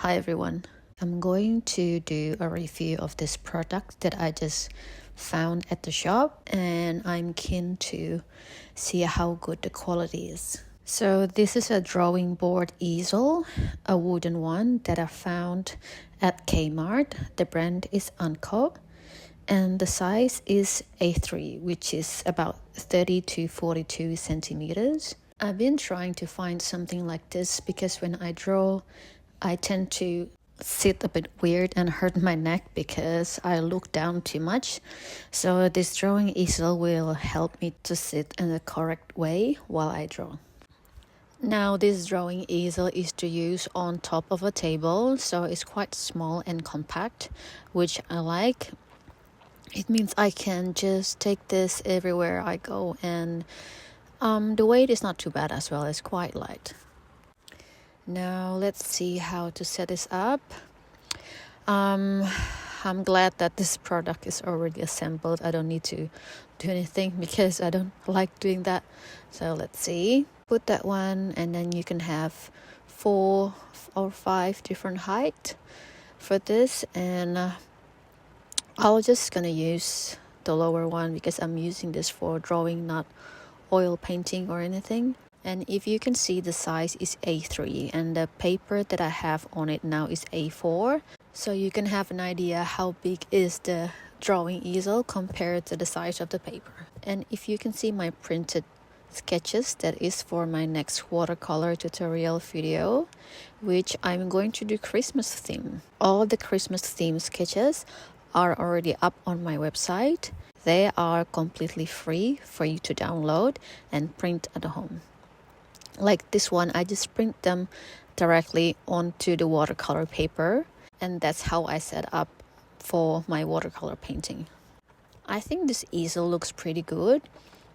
Hi everyone. I'm going to do a review of this product that I just found at the shop, and I'm keen to see how good the quality is. So this is a drawing board easel, a wooden one that I found at Kmart. The brand is Unco, and the size is A3, which is about 30 to 42 centimeters. I've been trying to find something like this because when I draw, I tend to sit a bit weird and hurt my neck because I look down too much. So this drawing easel will help me to sit in the correct way while I draw. Now this drawing easel is to use on top of a table, so it's quite small and compact, which I like. It means I can just take this everywhere I go, and the weight is not too bad as well. It's quite light. Now let's see how to set this up. I'm glad that this product is already assembled. I don't need to do anything because I don't like doing that. So let's see. Put that one, and then you can have 4 or 5 different height for this, and I'll just gonna use the lower one because I'm using this for drawing, not oil painting or anything. And if you can see, the size is A3 and the paper that I have on it now is A4, so you can have an idea how big is the drawing easel compared to the size of the paper. And if you can see my printed sketches, that is for my next watercolor tutorial video, which I'm going to do Christmas theme. All the Christmas theme sketches are already up on my website. They are completely free for you to download and print at home. Like this one, I just print them directly onto the watercolor paper, and that's how I set up for my watercolor painting. I think this easel looks pretty good,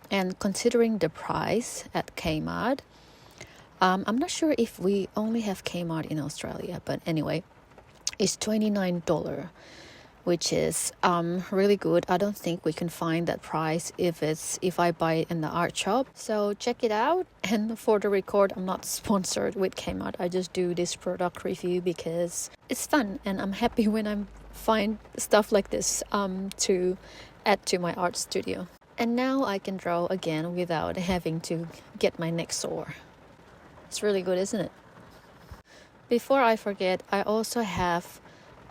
and considering the price at Kmart, I'm not sure if we only have Kmart in Australia, but anyway, it's $29, which is really good. I don't think we can find that price if I buy it in the art shop. So check it out. And for the record, I'm not sponsored with Kmart. I just do this product review because it's fun, and I'm happy when I find stuff like this to add to my art studio. And now I can draw again without having to get my neck sore. It's really good, isn't it? Before I forget, I also have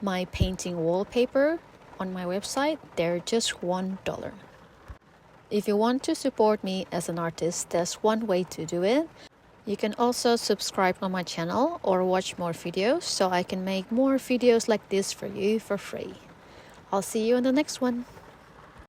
my painting wallpaper on my website. They're just $1. If you want to support me as an artist, there's one way to do it. You can also subscribe on my channel or watch more videos so I can make more videos like this for you for free. I'll see you in the next one.